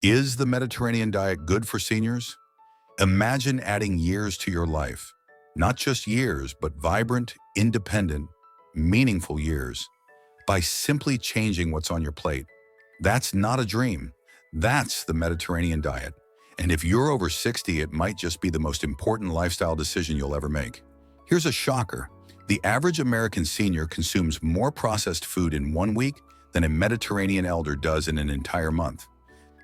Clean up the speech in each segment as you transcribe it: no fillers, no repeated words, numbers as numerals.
Is the Mediterranean diet good for seniors? Imagine adding years to your life. Not just years, but vibrant, independent, meaningful years by simply changing what's on your plate. That's not a dream. That's the Mediterranean diet. And if you're over 60, it might just be the most important lifestyle decision you'll ever make. Here's a shocker. The average American senior consumes more processed food in 1 week than a Mediterranean elder does in an entire month.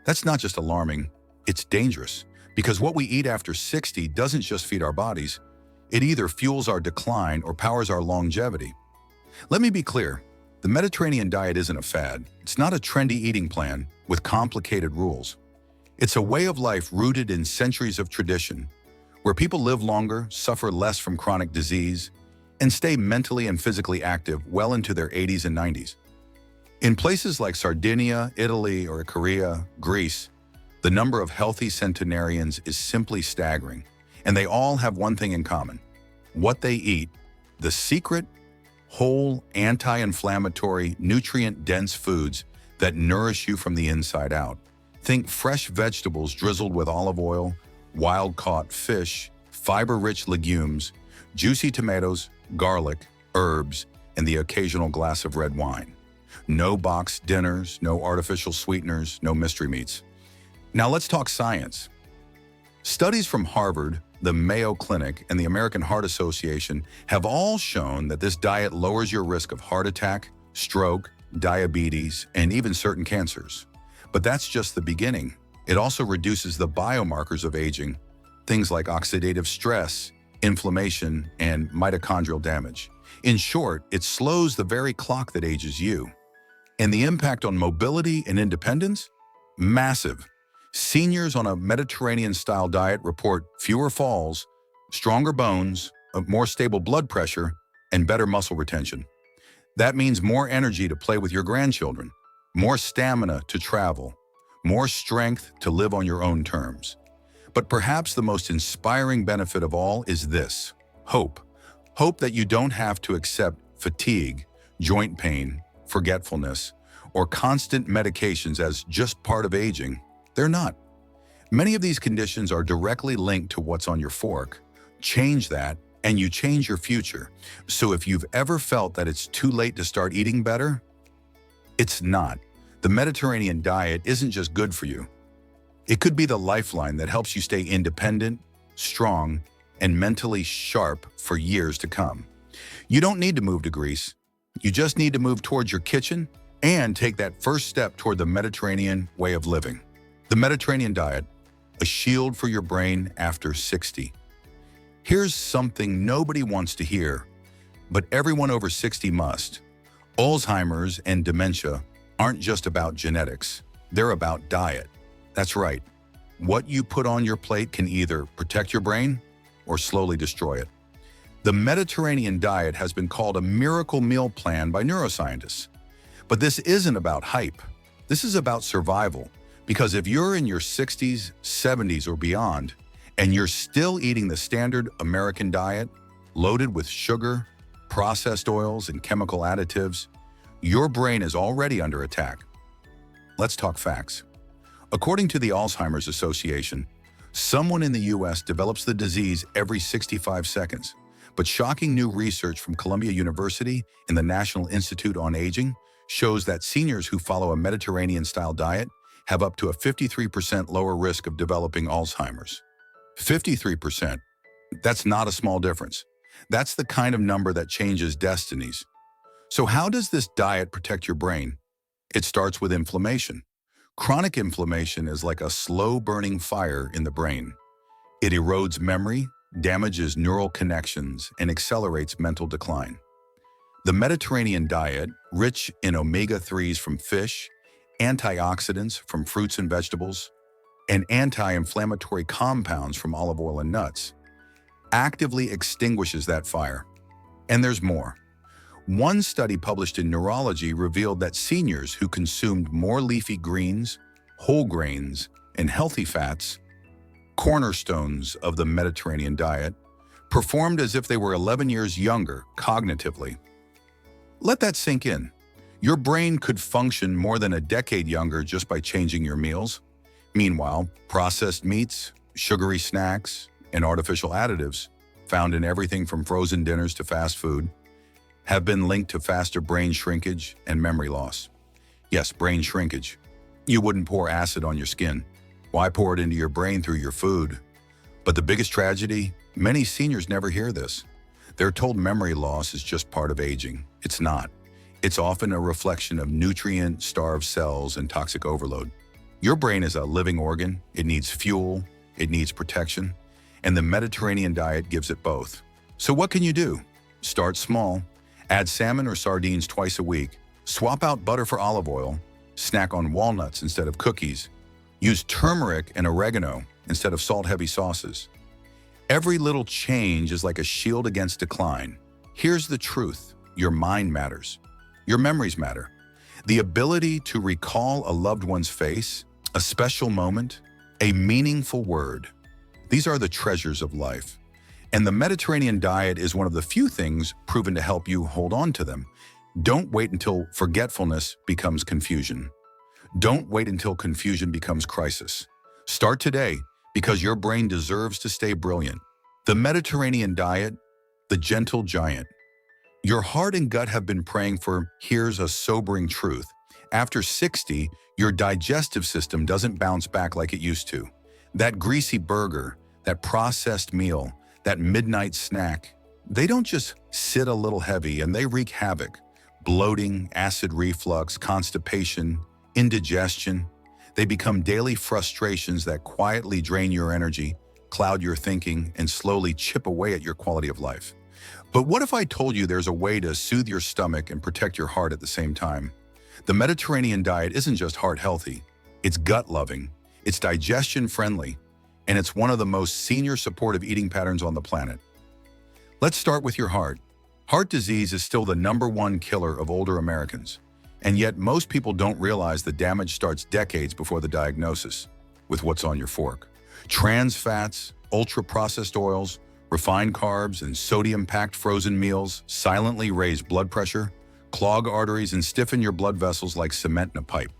That's not just alarming, it's dangerous. Because what we eat after 60 doesn't just feed our bodies, it either fuels our decline or powers our longevity. Let me be clear, the Mediterranean diet isn't a fad. It's not a trendy eating plan with complicated rules. It's a way of life rooted in centuries of tradition, where people live longer, suffer less from chronic disease, and stay mentally and physically active well into their 80s and 90s. In places like Sardinia, Italy, or Korea, Greece, the number of healthy centenarians is simply staggering, and they all have one thing in common: what they eat. The secret: whole, anti-inflammatory, nutrient-dense foods that nourish you from the inside out. Think fresh vegetables drizzled with olive oil, wild-caught fish, fiber-rich legumes, juicy tomatoes, garlic, herbs, and the occasional glass of red wine. No boxed dinners, no artificial sweeteners, no mystery meats. Now let's talk science. Studies from Harvard, the Mayo Clinic, and the American Heart Association have all shown that this diet lowers your risk of heart attack, stroke, diabetes, and even certain cancers. But that's just the beginning. It also reduces the biomarkers of aging, things like oxidative stress, inflammation, and mitochondrial damage. In short, it slows the very clock that ages you. And the impact on mobility and independence? Massive. Seniors on a Mediterranean-style diet report fewer falls, stronger bones, a more stable blood pressure, and better muscle retention. That means more energy to play with your grandchildren, more stamina to travel, more strength to live on your own terms. But perhaps the most inspiring benefit of all is this: hope. Hope that you don't have to accept fatigue, joint pain, forgetfulness, or constant medications as just part of aging. They're not. Many of these conditions are directly linked to what's on your fork. Change that, and you change your future. So if you've ever felt that it's too late to start eating better, it's not. The Mediterranean diet isn't just good for you. It could be the lifeline that helps you stay independent, strong, and mentally sharp for years to come. You don't need to move to Greece. You just need to move towards your kitchen and take that first step toward the Mediterranean way of living. The Mediterranean diet, a shield for your brain after 60. Here's something nobody wants to hear, but everyone over 60 must. Alzheimer's and dementia aren't just about genetics. They're about diet. That's right. What you put on your plate can either protect your brain or slowly destroy it. The Mediterranean diet has been called a miracle meal plan by neuroscientists. But this isn't about hype. This is about survival. Because if you're in your 60s, 70s, or beyond, and you're still eating the standard American diet, loaded with sugar, processed oils, and chemical additives, your brain is already under attack. Let's talk facts. According to the Alzheimer's Association, someone in the US develops the disease every 65 seconds. But shocking new research from Columbia University and the National Institute on Aging shows that seniors who follow a Mediterranean-style diet have up to a 53% lower risk of developing Alzheimer's. 53%. That's not a small difference. That's the kind of number that changes destinies. So how does this diet protect your brain? It starts with inflammation. Chronic inflammation is like a slow-burning fire in the brain. It erodes memory, damages neural connections, and accelerates mental decline. The Mediterranean diet, rich in omega-3s from fish, antioxidants from fruits and vegetables, and anti-inflammatory compounds from olive oil and nuts, actively extinguishes that fire. And there's more. One study published in Neurology revealed that seniors who consumed more leafy greens, whole grains, and healthy fats, cornerstones of the Mediterranean diet, performed as if they were 11 years younger cognitively. Let that sink in. Your brain could function more than a decade younger just by changing your meals. Meanwhile, processed meats, sugary snacks, and artificial additives, found in everything from frozen dinners to fast food, have been linked to faster brain shrinkage and memory loss. Yes, brain shrinkage. You wouldn't pour acid on your skin. Why pour it into your brain through your food? But the biggest tragedy, many seniors never hear this. They're told memory loss is just part of aging. It's not. It's often a reflection of nutrient-starved cells and toxic overload. Your brain is a living organ. It needs fuel, it needs protection, and the Mediterranean diet gives it both. So what can you do? Start small. Add salmon or sardines twice a week. Swap out butter for olive oil. Snack on walnuts instead of cookies. Use turmeric and oregano instead of salt-heavy sauces. Every little change is like a shield against decline. Here's the truth. Your mind matters. Your memories matter. The ability to recall a loved one's face, a special moment, a meaningful word. These are the treasures of life. And the Mediterranean diet is one of the few things proven to help you hold on to them. Don't wait until forgetfulness becomes confusion. Don't wait until confusion becomes crisis. Start today because your brain deserves to stay brilliant. The Mediterranean diet, the gentle giant. Your heart and gut have been praying for, here's a sobering truth. After 60, your digestive system doesn't bounce back like it used to. That greasy burger, that processed meal, that midnight snack, they don't just sit a little heavy and they wreak havoc. Bloating, acid reflux, constipation, indigestion. They become daily frustrations that quietly drain your energy, cloud your thinking, and slowly chip away at your quality of life. But what if I told you there's a way to soothe your stomach and protect your heart at the same time? The Mediterranean diet isn't just heart healthy, it's gut loving, it's digestion friendly, and it's one of the most senior supportive eating patterns on the planet. Let's start with your heart. Heart disease is still the #1 killer of older Americans, and yet most people don't realize the damage starts decades before the diagnosis with what's on your fork. Trans fats, ultra-processed oils, refined carbs, and sodium-packed frozen meals silently raise blood pressure, clog arteries, and stiffen your blood vessels like cement in a pipe.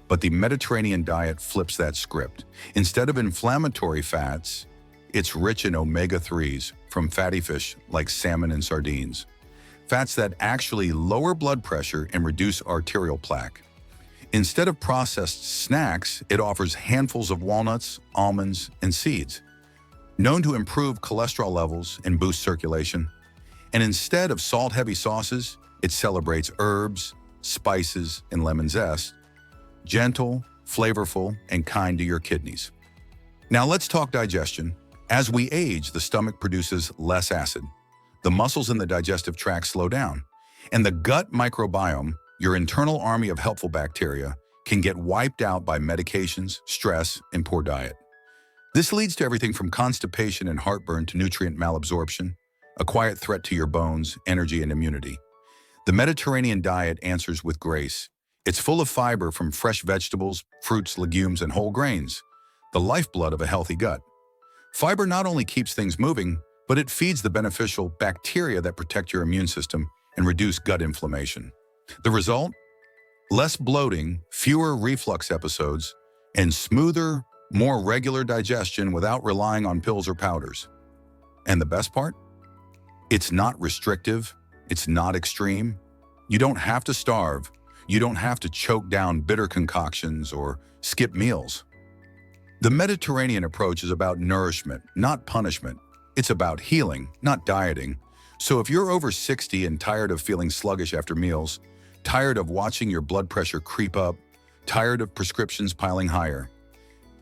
But the Mediterranean diet flips that script. Instead of inflammatory fats, it's rich in omega-3s from fatty fish like salmon and sardines. Fats that actually lower blood pressure and reduce arterial plaque. Instead of processed snacks, it offers handfuls of walnuts, almonds, and seeds, known to improve cholesterol levels and boost circulation. And instead of salt-heavy sauces, it celebrates herbs, spices, and lemon zest, gentle, flavorful, and kind to your kidneys. Now let's talk digestion. As we age, the stomach produces less acid. The muscles in the digestive tract slow down, and the gut microbiome, your internal army of helpful bacteria, can get wiped out by medications, stress, and poor diet. This leads to everything from constipation and heartburn to nutrient malabsorption, a quiet threat to your bones, energy, and immunity. The Mediterranean diet answers with grace. It's full of fiber from fresh vegetables, fruits, legumes, and whole grains, the lifeblood of a healthy gut. Fiber not only keeps things moving, but it feeds the beneficial bacteria that protect your immune system and reduce gut inflammation. The result? Less bloating, fewer reflux episodes, and smoother, more regular digestion without relying on pills or powders. And the best part? It's not restrictive, it's not extreme. You don't have to starve, you don't have to choke down bitter concoctions or skip meals. The Mediterranean approach is about nourishment, not punishment. It's about healing, not dieting. So if you're over 60 and tired of feeling sluggish after meals, tired of watching your blood pressure creep up, tired of prescriptions piling higher,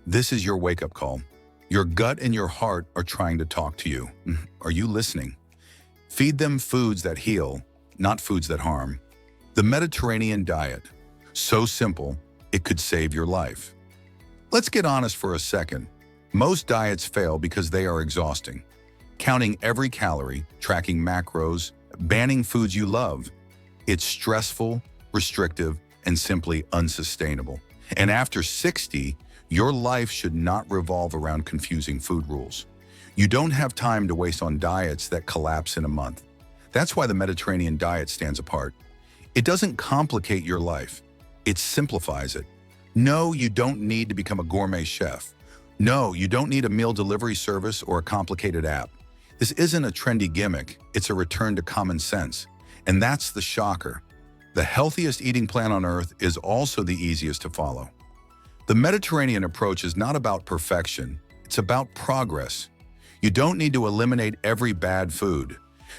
this is your wake-up call. Your gut and your heart are trying to talk to you. Are you listening? Feed them foods that heal, not foods that harm. The Mediterranean diet. So simple, it could save your life. Let's get honest for a second. Most diets fail because they are exhausting. Counting every calorie, tracking macros, banning foods you love. It's stressful, restrictive, and simply unsustainable. And after 60, your life should not revolve around confusing food rules. You don't have time to waste on diets that collapse in a month. That's why the Mediterranean diet stands apart. It doesn't complicate your life. It simplifies it. No, you don't need to become a gourmet chef. No, you don't need a meal delivery service or a complicated app. This isn't a trendy gimmick, it's a return to common sense. And that's the shocker. The healthiest eating plan on earth is also the easiest to follow. The Mediterranean approach is not about perfection, it's about progress. You don't need to eliminate every bad food.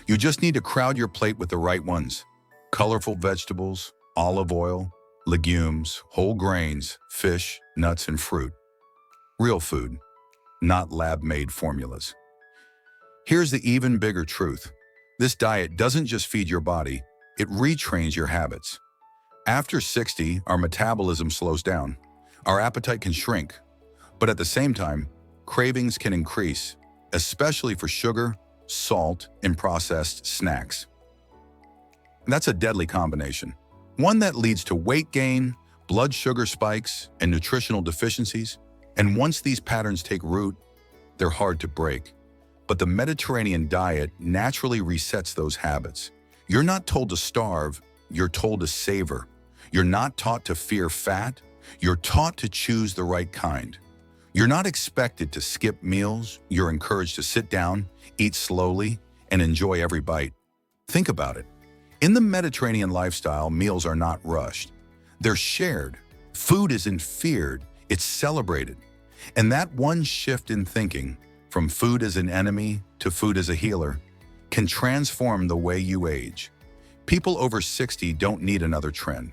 You just need to crowd your plate with the right ones. Colorful vegetables, olive oil, legumes, whole grains, fish, nuts, and fruit. Real food, not lab-made formulas. Here's the even bigger truth. This diet doesn't just feed your body, it retrains your habits. After 60, our metabolism slows down. Our appetite can shrink. But at the same time, cravings can increase, especially for sugar, salt, and processed snacks. That's a deadly combination. One that leads to weight gain, blood sugar spikes, and nutritional deficiencies. And once these patterns take root, they're hard to break. But the Mediterranean diet naturally resets those habits. You're not told to starve, you're told to savor. You're not taught to fear fat, you're taught to choose the right kind. You're not expected to skip meals, you're encouraged to sit down, eat slowly, and enjoy every bite. Think about it. In the Mediterranean lifestyle, meals are not rushed. They're shared. Food isn't feared, it's celebrated. And that one shift in thinking, from food as an enemy to food as a healer, can transform the way you age. People over 60 don't need another trend.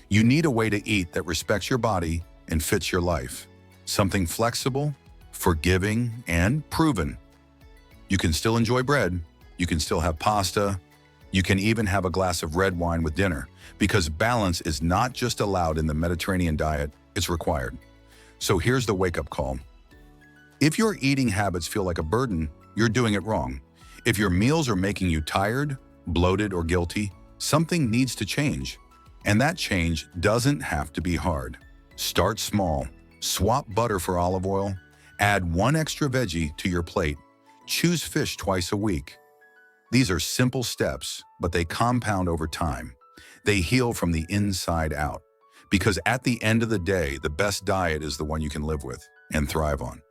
You need a way to eat that respects your body and fits your life. Something flexible, forgiving, and proven. You can still enjoy bread, you can still have pasta, you can even have a glass of red wine with dinner, because balance is not just allowed in the Mediterranean diet, it's required. So here's the wake-up call. If your eating habits feel like a burden, you're doing it wrong. If your meals are making you tired, bloated, or guilty, something needs to change. And that change doesn't have to be hard. Start small. Swap butter for olive oil. Add one extra veggie to your plate. Choose fish twice a week. These are simple steps, but they compound over time. They heal from the inside out. Because at the end of the day, the best diet is the one you can live with and thrive on.